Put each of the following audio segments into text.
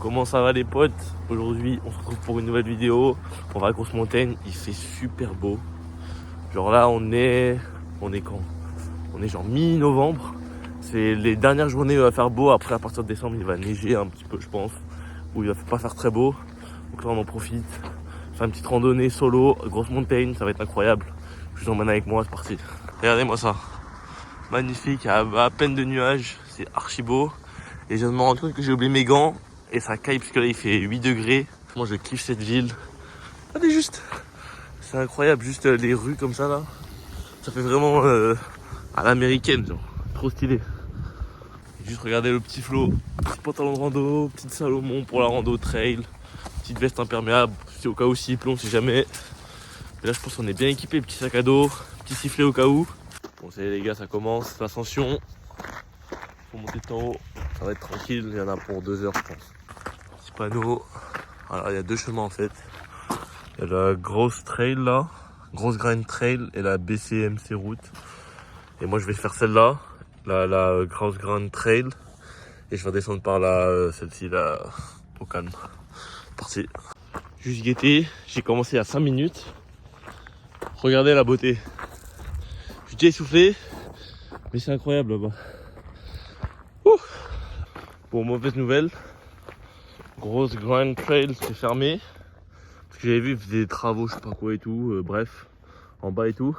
Comment ça va les potes? Aujourd'hui on se retrouve pour une nouvelle vidéo. On va à Grosse Montagne, il fait super beau. Genre là on est quand? On est genre mi-novembre. C'est les dernières journées où il va faire beau. Après à partir de décembre il va neiger un petit peu je pense. Où il va pas faire très beau. Donc là on en profite. Faire une petite randonnée solo, Grosse Montagne, ça va être incroyable. Je vous emmène avec moi, c'est parti. Regardez-moi ça. Magnifique, à peine de nuages, c'est archi beau. Et je viens de me rendre compte que j'ai oublié mes gants. Et ça caille parce que là il fait 8 degrés. Moi je kiffe cette ville. Regardez juste. C'est incroyable, juste les rues comme ça là. Ça fait vraiment à l'américaine, genre. Trop stylé. Et juste regardez le petit flot. Petit pantalon de rando, petite Salomon pour la rando trail. Petite veste imperméable, c'est au cas où s'il plombe, si jamais. Et là je pense qu'on est bien équipé, petit sac à dos, petit sifflet au cas où. Bon ça y est les gars, ça commence, l'ascension. Faut monter tout en haut, ça va être tranquille, il y en a pour 2 heures je pense. Petit panneau, alors il y a 2 chemins en fait. Il y a la grosse trail là, grosse grind trail et la BCMC route. Et moi je vais faire celle-là, la grosse grind trail. Et je vais descendre par là, celle-ci là, au calme. Parti. Juste guetter, j'ai commencé à 5 minutes. Regardez la beauté. Je suis déjà essoufflé, mais c'est incroyable là-bas. Bon, mauvaise nouvelle. Grosse grind trail, c'est fermé. Parce que j'avais vu, ils faisaient des travaux, je sais pas quoi et tout. Bref, en bas et tout.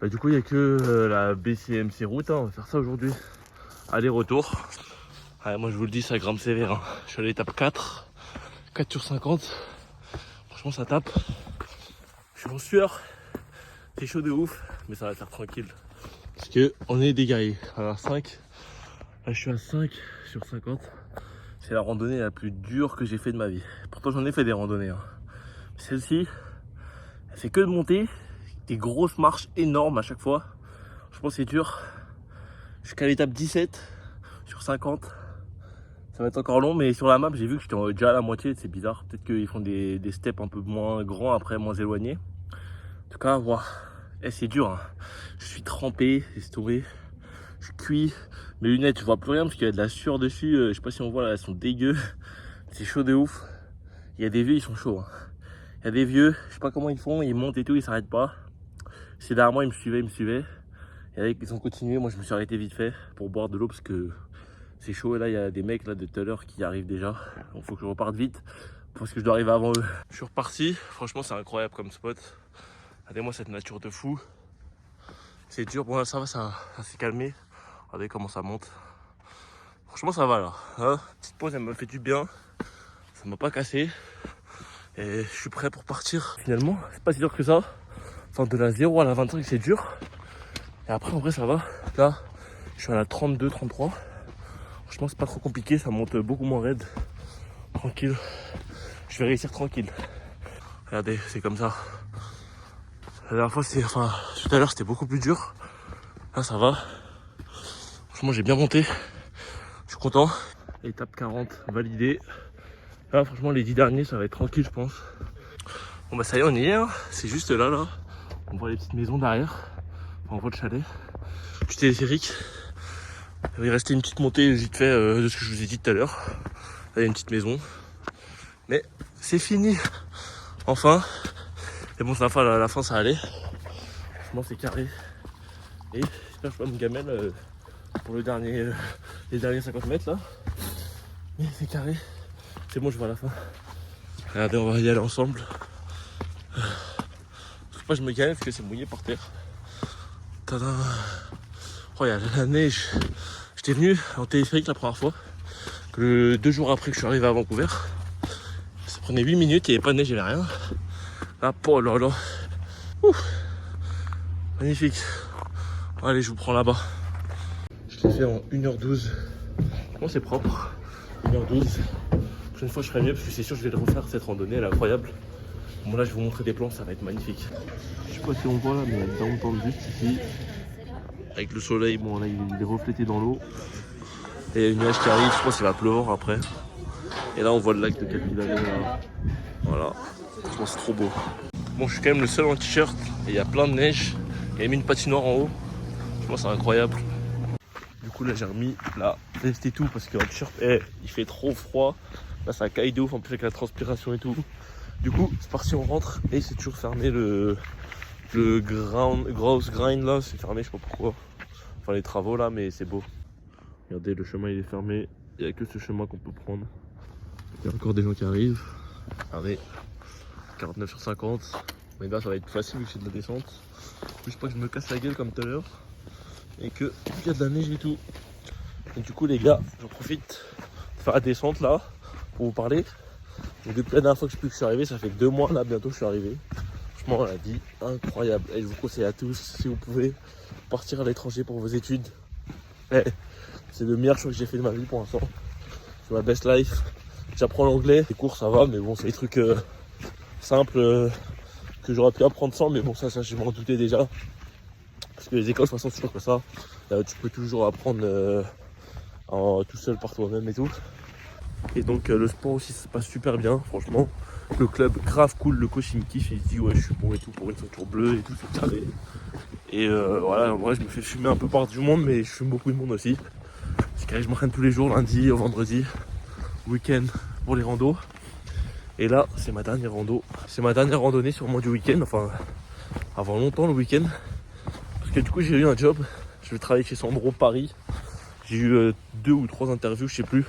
Bah, du coup, il n'y a que la BCMC route. Hein. On va faire ça aujourd'hui. Aller-retour. Ouais, moi, je vous le dis, ça grimpe sévère. Hein. Je suis à l'étape 4. 4 sur 50. Franchement, ça tape. Je suis en sueur. C'est chaud de ouf. Mais ça va faire tranquille. Parce que on est des guerriers. Alors 5. Là, je suis à 5 sur 50. C'est la randonnée la plus dure que j'ai fait de ma vie. Pourtant, j'en ai fait des randonnées. Hein. Celle-ci, elle fait que de monter. Des grosses marches énormes à chaque fois. Je pense que c'est dur. Jusqu'à l'étape 17 sur 50. Ça va être encore long, mais sur la map, j'ai vu que j'étais déjà à la moitié. C'est bizarre. Peut-être qu'ils font des steps un peu moins grands, après moins éloignés. En tout cas, voilà. C'est dur. Hein. Je suis trempé, laisse tomber. Je cuis. Mes lunettes, je vois plus rien parce qu'il y a de la sueur dessus. Je sais pas si on voit là, elles sont dégueu. C'est chaud de ouf. Il y a des vieux, ils sont chauds. Hein. Il y a des vieux, je sais pas comment ils font, ils montent et tout, ils s'arrêtent pas. C'est derrière moi, ils me suivaient. Et là, ils ont continué. Moi, je me suis arrêté vite fait pour boire de l'eau parce que c'est chaud. Et là, il y a des mecs là de tout à l'heure qui arrivent déjà. Donc, faut que je reparte vite parce que je dois arriver avant eux. Je suis reparti. Franchement, c'est incroyable comme spot. Regardez-moi cette nature de fou. C'est dur. Bon, là, ça va, ça s'est calmé. Regardez comment ça monte. Franchement, ça va là. Hein, petite pause, elle m'a fait du bien. Ça m'a pas cassé. Et je suis prêt pour partir. Finalement, c'est pas si dur que ça. Enfin, de la 0 à la 25, c'est dur. Et après, en vrai, ça va. Là, je suis à la 32, 33. Franchement, c'est pas trop compliqué. Ça monte beaucoup moins raide. Tranquille. Je vais réussir tranquille. Regardez, c'est comme ça. La dernière fois, tout à l'heure, c'était beaucoup plus dur. Là, ça va. Franchement, j'ai bien monté. Je suis content. Étape 40, validée. Là, franchement, les 10 derniers, ça va être tranquille, je pense. Bon, bah, ça y est, on y est. Hein. C'est juste là. On voit les petites maisons derrière. Enfin, on voit le chalet. Petit téléphérique. Il restait une petite montée vite fait de ce que je vous ai dit tout à l'heure. Là, il y a une petite maison. Mais c'est fini. Enfin. Et bon, à la fin, ça allait. Franchement, c'est carré. Et j'espère que je peux me gamelle pour les derniers 50 mètres là. Mais c'est carré. C'est bon, je vois la fin. Regardez, on va y aller ensemble. Faut pas que je me gamelle parce que c'est mouillé par terre. Tadam. Oh, il y a la neige. J'étais venu en téléphérique la première fois. 2 jours après que je suis arrivé à Vancouver. Ça prenait 8 minutes, il n'y avait pas de neige, il n'y avait rien. Là, oh là là. Ouf. Magnifique. Allez, je vous prends là-bas. Je l'ai fait en 1h12. Bon, c'est propre. 1h12. La prochaine fois, je ferai mieux parce que c'est sûr que je vais le refaire cette randonnée, elle est incroyable. Bon, là, je vais vous montrer des plans, ça va être magnifique. Je sais pas si on voit là, mais il y a downtown juste ici. Avec le soleil, bon, là, il est reflété dans l'eau. Et il y a une nuage qui arrive, je pense qu'il va pleuvoir après. Et là, on voit le lac de Capilano. Voilà. Franchement, c'est trop beau. Bon, je suis quand même le seul en t-shirt. Et il y a plein de neige. Il y a mis une patinoire en haut. Franchement, c'est incroyable. Du coup, là, j'ai remis la veste et tout parce qu'en t-shirt, il fait trop froid. Là ça caille de ouf en plus avec la transpiration et tout. Du coup c'est parti, on rentre et c'est toujours fermé le gross grind là, c'est fermé, je sais pas pourquoi. Enfin les travaux là, mais c'est beau. Regardez, le chemin il est fermé, il n'y a que ce chemin qu'on peut prendre. Il y a encore des gens qui arrivent. Regardez, 49 sur 50. Mais là ça va être facile vu que c'est de la descente. Je sais pas que je me casse la gueule comme tout à l'heure. Et qu'il y a de la neige et tout. Et du coup les gars, j'en profite de faire la descente là pour vous parler. Donc, depuis la dernière fois que je suis arrivé, ça fait 2 mois là, bientôt je suis arrivé. Franchement la vie incroyable. Et je vous conseille à tous, si vous pouvez, partir à l'étranger pour vos études. Et c'est le meilleur choix que j'ai fait de ma vie pour l'instant. C'est ma best life. J'apprends l'anglais, les cours ça va, mais bon c'est des trucs simples que j'aurais pu apprendre sans, mais bon ça je m'en doutais déjà. Parce que les écoles de toute façon c'est toujours que ça. Tu peux toujours apprendre tout seul par toi-même et tout. Et donc le sport aussi ça se passe super bien franchement. Le club grave cool, le coach il me kiffe, il se dit ouais je suis bon et tout pour une ceinture bleue et tout, c'est carré. Et voilà, en vrai je me fais fumer un peu par du monde, mais je fume beaucoup de monde aussi. C'est carré, je m'entraîne tous les jours, lundi au vendredi, week-end pour les randos. Et là c'est ma dernière rando. C'est ma dernière randonnée sûrement du week-end, enfin avant longtemps le week-end. Parce que du coup j'ai eu un job, je vais travailler chez Sandro Paris. J'ai eu 2 ou 3 interviews, je sais plus.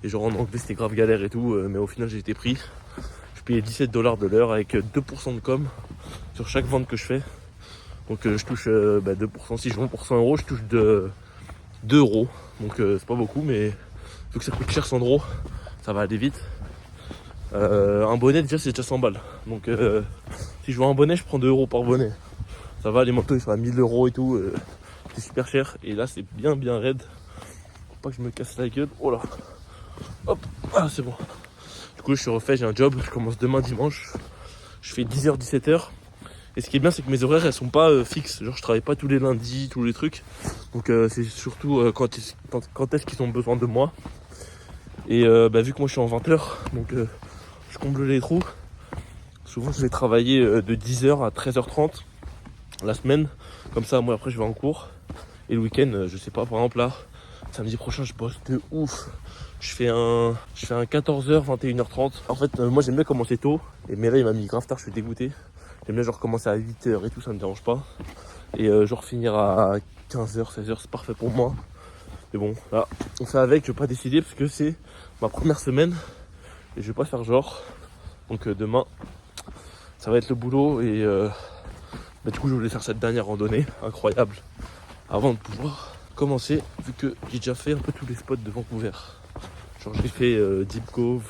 Et genre en anglais c'était grave galère et tout, mais au final j'ai été pris. Je payais 17 $ de l'heure avec 2% de com sur chaque vente que je fais. Donc je touche 2%, si je vends pour 100 €, je touche 2 €. Donc c'est pas beaucoup, mais vu que ça coûte cher 100 €, ça va aller vite. Un bonnet déjà c'est déjà 100 balles. Donc si je vends un bonnet, je prends 2 € par bonnet. Ça va, les manteaux ils sont à 1000 € et tout, c'est super cher. Et là c'est bien raide. Faut pas que je me casse la gueule. Oh là. Hop, ah c'est bon. Du coup je suis refait, j'ai un job, je commence demain dimanche. Je fais 10h, 17h. Et ce qui est bien c'est que mes horaires elles sont pas fixes. Genre je travaille pas tous les lundis, tous les trucs. Donc c'est surtout quand est-ce qu'ils ont besoin de moi. Et vu que moi je suis en 20h, donc je comble les trous. Souvent je vais travailler de 10h à 13h30 la semaine. Comme ça moi après je vais en cours. Et le week-end je sais pas, par exemple là, samedi prochain je bosse de ouf. Je fais un 14h, 21h30. En fait, moi j'aime bien commencer tôt. Mais là il m'a mis grave tard, je suis dégoûté. J'aime bien genre commencer à 8h et tout, ça me dérange pas. Et genre finir à 15h, 16h, c'est parfait pour moi. Mais bon, là, on fait avec, je vais pas décider parce que c'est ma première semaine. Et je vais pas faire genre. Donc demain, ça va être le boulot. Et du coup je voulais faire cette dernière randonnée incroyable avant de pouvoir commencer. Vu que j'ai déjà fait un peu tous les spots de Vancouver. Genre j'ai fait Deep Cove,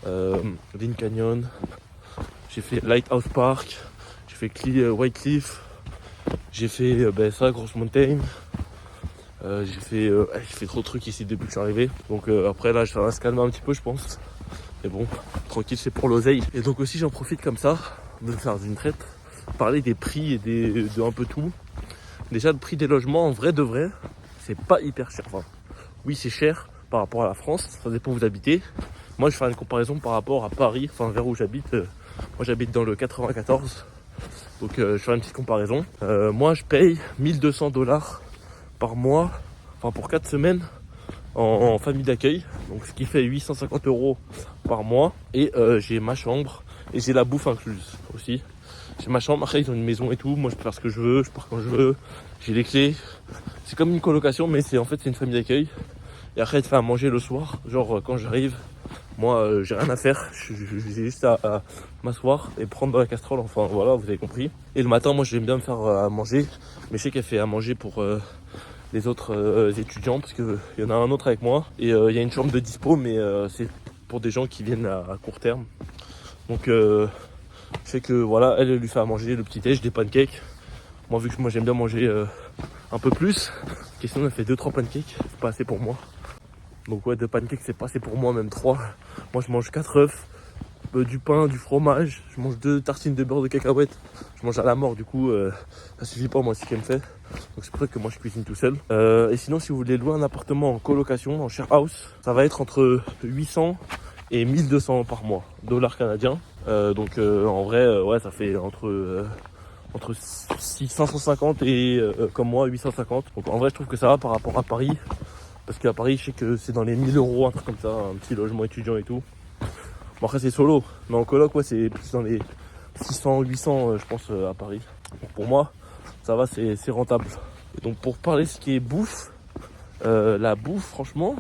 Lynn Canyon, j'ai fait Lighthouse Park, j'ai fait White Cliff, j'ai fait ça, Grosse Mountain, j'ai fait trop de trucs ici depuis que je suis arrivé. Donc après là ça va se calmer un petit peu je pense. Mais bon, tranquille, c'est pour l'oseille. Et donc aussi j'en profite comme ça, de faire une traite, parler des prix et de un peu tout. Déjà le prix des logements en vrai de vrai, c'est pas hyper cher. Enfin, oui c'est cher par rapport à la France, ça dépend où vous habitez. Moi je fais une comparaison par rapport à Paris, enfin vers où j'habite. Moi j'habite dans le 94, donc je fais une petite comparaison. Moi je paye 1200 $ par mois, enfin pour 4 semaines en famille d'accueil, donc ce qui fait 850 € par mois. Et j'ai ma chambre et j'ai la bouffe incluse aussi. J'ai ma chambre, après ils ont une maison et tout, moi je peux faire ce que je veux, je pars quand je veux, j'ai les clés. C'est comme une colocation mais c'est une famille d'accueil. Et après, elle te fait à manger le soir. Genre, quand j'arrive, moi, j'ai rien à faire. J'ai juste à m'asseoir et prendre dans la casserole. Enfin, voilà, vous avez compris. Et le matin, moi, j'aime bien me faire à manger. Mais je sais qu'elle fait à manger pour les autres étudiants. Parce qu'il y en a un autre avec moi. Et il y a une chambre de dispo, mais c'est pour des gens qui viennent à court terme. Donc, je sais que, voilà, elle lui fait à manger le petit-déj, des pancakes. Moi, vu que moi, j'aime bien manger un peu plus. Question, elle fait 2-3 pancakes. C'est pas assez pour moi. Donc ouais, 2 pancakes c'est pas assez pour moi, même 3. Moi je mange 4 œufs, du pain, du fromage, je mange 2 tartines de beurre de cacahuète. Je mange à la mort, du coup ça suffit pas moi, c'est ce qu'elle me fait. Donc c'est pour ça que moi je cuisine tout seul. Et sinon si vous voulez louer un appartement en colocation, en share house, ça va être entre 800 et 1200 par mois, dollars canadiens. Donc en vrai ouais ça fait entre 550 et comme moi 850. Donc en vrai je trouve que ça va par rapport à Paris. Parce qu'à Paris, je sais que c'est dans les 1000 euros, un truc comme ça, un petit logement étudiant et tout. Bon, après, c'est solo, mais en coloc, ouais, c'est plus dans les 600, 800, je pense, à Paris. Donc pour moi, ça va, c'est rentable. Et donc, pour parler ce qui est bouffe, la bouffe, franchement,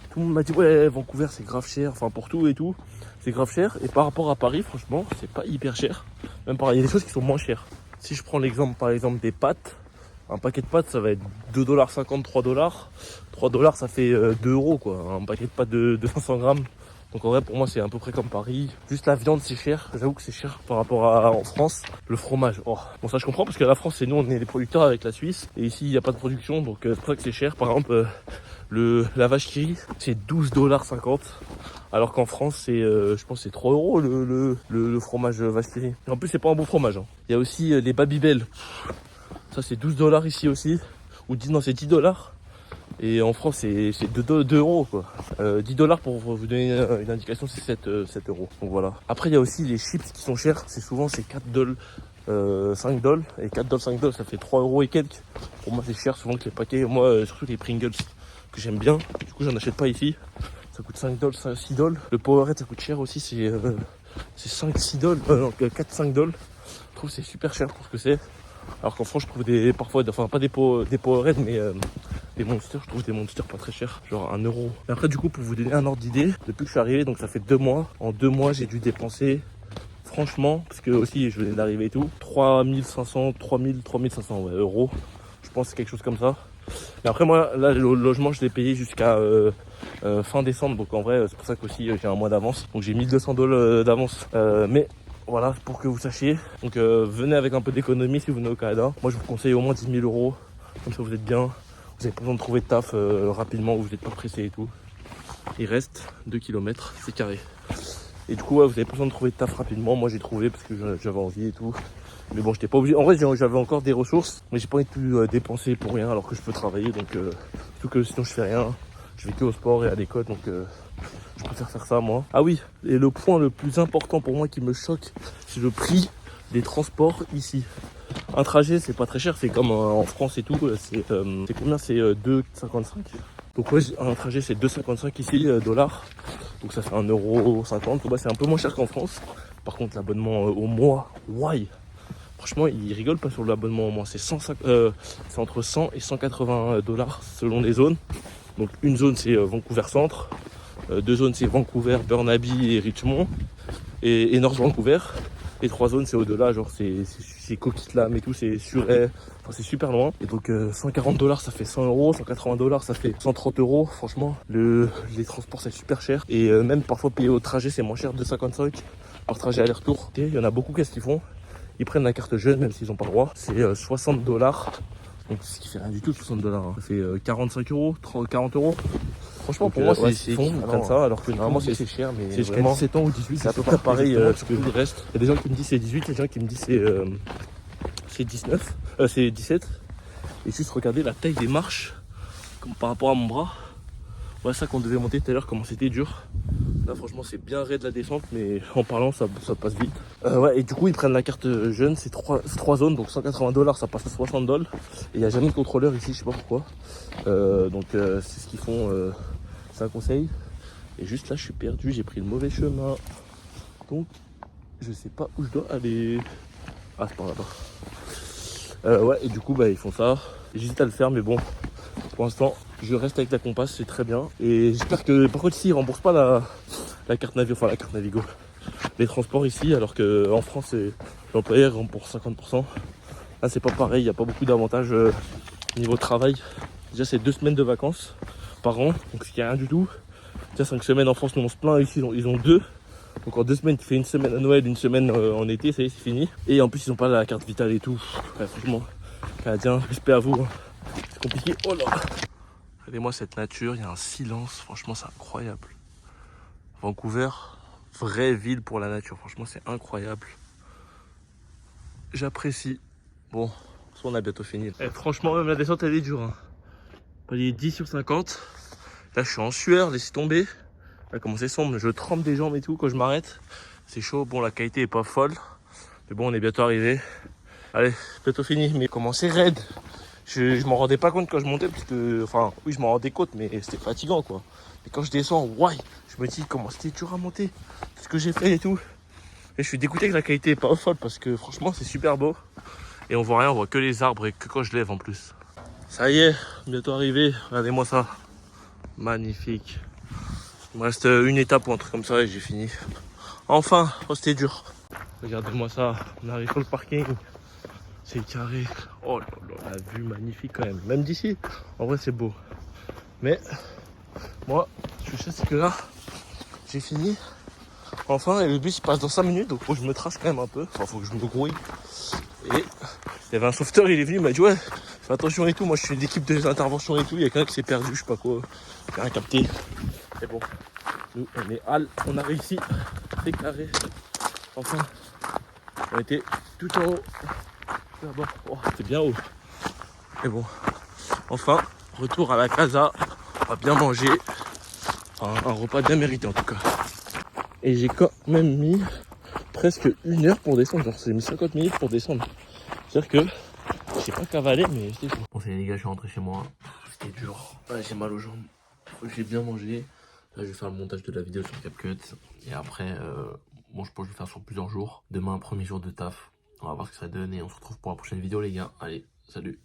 tout le monde m'a dit, ouais, Vancouver, c'est grave cher, enfin, pour tout et tout, c'est grave cher. Et par rapport à Paris, franchement, c'est pas hyper cher. Même pareil, il y a des choses qui sont moins chères. Si je prends l'exemple, par exemple, des pâtes, un paquet de pâtes, ça va être 2,50 $, 3 $. 3 $, ça fait 2 euros, quoi. Un paquet de pâtes de 500 grammes. Donc en vrai, pour moi, c'est à peu près comme Paris. Juste la viande, c'est cher. J'avoue que c'est cher par rapport à en France. Le fromage, oh. Bon, ça, je comprends parce que la France, c'est nous, on est les producteurs avec la Suisse. Et ici, il n'y a pas de production. Donc c'est pour ça que c'est cher. Par exemple, la vache qui rit, c'est 12,50 $. Alors qu'en France, c'est, je pense, c'est 3 euros le fromage vache qui rit. Et en plus, c'est pas un bon fromage. Hein. Il y a aussi les Babybel. Ça, c'est 12 $ ici aussi. Ou 10, non, c'est 10 $. Et en France, c'est 2 euros, quoi. 10 $ pour vous donner une indication, c'est 7 euros. Donc voilà. Après, il y a aussi les chips qui sont chers. C'est souvent, c'est 4 $, 5 $. Et 4 $, 5 $, ça fait 3 euros et quelques. Pour moi, c'est cher souvent que les paquets. Moi, surtout les Pringles, que j'aime bien. Du coup, j'en achète pas ici. Ça coûte 5 $, 6 $. Le Powerade, ça coûte cher aussi. C'est 5, 6 $. Non, 4, 5 $. Je trouve que c'est super cher pour ce que c'est. Alors qu'en France, je trouve parfois, enfin pas des Powerade, mais des Monsters, je trouve des Monsters pas très chers, genre 1 euro. Et après, du coup, pour vous donner un ordre d'idée, depuis que je suis arrivé, donc ça fait 2 mois, en 2 mois, j'ai dû dépenser, franchement, parce que aussi je venais d'arriver et tout, 3500, 3500 ouais, euros. Je pense que c'est quelque chose comme ça. Et après, moi, là, le logement, je l'ai payé jusqu'à fin décembre, donc en vrai, c'est pour ça qu'aussi j'ai un mois d'avance. Donc j'ai 1200 $ d'avance. Mais voilà, pour que vous sachiez. Donc venez avec un peu d'économie si vous venez au Canada. Moi, je vous conseille au moins 10 000 euros. Comme ça, vous êtes bien. Vous avez pas besoin de trouver de taf rapidement, vous n'êtes pas pressé et tout. Il reste 2 km, c'est carré. Et du coup, ouais, vous avez pas besoin de trouver de taf rapidement. Moi, j'ai trouvé parce que j'avais envie et tout. Mais bon, j'étais pas obligé. En vrai, j'avais encore des ressources, mais j'ai pas envie de plus dépenser pour rien alors que je peux travailler. Donc, surtout que sinon, je fais rien. Je vais que au sport et à l'école, donc je préfère faire ça, moi. Ah oui, et le point le plus important pour moi qui me choque, c'est le prix des transports ici. Un trajet, c'est pas très cher, c'est comme en France et tout. C'est combien? C'est 2,55 €. Donc ouais, un trajet, c'est 2,55 ici, dollars. Donc ça fait 1,50 €. C'est un peu moins cher qu'en France. Par contre, l'abonnement au mois, why? Franchement, ils rigolent pas sur l'abonnement au mois. C'est entre 100 et 180 $ selon les zones. Donc une zone, c'est Vancouver Centre. 2 zones, c'est Vancouver, Burnaby et Richmond. Et North Vancouver. Et 3 zones, c'est au-delà, genre c'est Coquitlam et tout, c'est Surrey, enfin c'est super loin. Et donc 140 $, ça fait 100 €, 180 $, ça fait 130 €. Franchement, les transports, c'est super cher. Et même parfois payer au trajet, c'est moins cher, 2,55 € par trajet aller-retour. Il y en a beaucoup, qu'est-ce qu'ils font? Ils prennent la carte jeune, même s'ils n'ont pas le droit. C'est 60 $. Donc ce qui fait rien du tout, 60 $. Hein. Ça fait 45 €, 40 €. Franchement, donc, pour moi, c'est fond, ils prennent ça, alors que normalement, c'est cher, mais c'est jusqu'à 17 ans ou 18, c'est à peu près pareil que tout le reste. Il y a des gens qui me disent c'est 18, il y a des gens qui me disent c'est 19, c'est 17. Et juste regardez la taille des marches, comme par rapport à mon bras. Voilà ça qu'on devait monter tout à l'heure, comment c'était dur. Là, franchement, c'est bien raide la descente, mais en parlant, ça passe vite. Ouais, et du coup, ils prennent la carte jeune, c'est 3 zones, donc 180 $, ça passe à 60 $. Et il n'y a jamais de contrôleur ici, je sais pas pourquoi. Donc, c'est ce qu'ils font, c'est un conseil. Et juste là, je suis perdu, j'ai pris le mauvais chemin. Donc, je sais pas où je dois aller. Ah, c'est par là-bas. Ouais, et du coup, bah, ils font ça. J'hésite à le faire, mais bon, pour l'instant, je reste avec la Compass, c'est très bien. Et j'espère que, par contre, ici, ils remboursent pas la carte Navigo, enfin la carte Navigo, les transports ici, alors qu'en France, l'employeur rembourse 50%. Là, c'est pas pareil, il n'y a pas beaucoup d'avantages niveau travail. Déjà, c'est 2 semaines de vacances par an, donc ce qui est rien du tout. Déjà, 5 semaines en France, nous on se plaint, ici, ils ont 2. Donc en 2 semaines, tu fais une semaine à Noël, une semaine en été, ça y est, c'est fini. Et en plus, ils n'ont pas la carte vitale et tout. Ouais, franchement, Canadien, respect à vous. Hein. C'est compliqué. Oh là! Regardez-moi cette nature, il y a un silence, franchement, c'est incroyable. Vancouver, vraie ville pour la nature, franchement, c'est incroyable. J'apprécie. Bon, on a bientôt fini. Et franchement, même la descente, elle est dure. Hein. Palier 10 sur 50. Là, je suis en sueur, laissez tomber. Là, comment c'est sombre, je trempe des jambes et tout quand je m'arrête. C'est chaud, bon, la qualité est pas folle. Mais bon, on est bientôt arrivé. Allez, bientôt fini, mais comment c'est raide. Je m'en rendais pas compte quand je montais, parce que, enfin, oui, je m'en rendais compte, mais c'était fatigant, quoi. Mais quand je descends, ouais, je me dis comment c'était dur à monter, tout ce que j'ai fait et tout. Et je suis dégoûté que la qualité est pas folle, parce que franchement, c'est super beau. Et on voit rien, on voit que les arbres et que quand je lève en plus. Ça y est, bientôt arrivé, regardez-moi ça. Magnifique. Il me reste une étape ou un truc comme ça et j'ai fini. Enfin, oh, c'était dur. Regardez-moi ça, on arrive sur le parking. C'est carré. Oh là là, la vue magnifique quand même. Même d'ici, en vrai c'est beau. Mais moi, je sais c'est que là, j'ai fini. Enfin, et le bus il passe dans 5 minutes, donc faut que je me trace quand même un peu. Enfin, faut que je me grouille. Et il y avait un sauveteur, il est venu, il m'a dit ouais, fais attention et tout. Moi je suis d'équipe des interventions et tout. Il y a quelqu'un qui s'est perdu, je sais pas quoi. J'ai rien capté. Et bon, nous on est on a réussi. C'est carré. Enfin, on était tout en haut. Là-bas, oh, c'était bien haut. Et bon, enfin, retour à la casa. On va bien manger. Enfin, un repas bien mérité en tout cas. Et j'ai quand même mis presque 1 heure pour descendre. Genre, j'ai mis 50 minutes pour descendre. C'est-à-dire que j'ai pas cavalé, mais c'était chaud. Bon, c'est les gars, je suis rentré chez moi. C'était dur. Ouais, j'ai mal aux jambes. J'ai bien mangé. Là, je vais faire le montage de la vidéo sur CapCut. Et après, bon, je pense que je vais faire sur plusieurs jours. Demain, premier jour de taf. On va voir ce que ça donne et on se retrouve pour la prochaine vidéo, les gars. Allez, salut.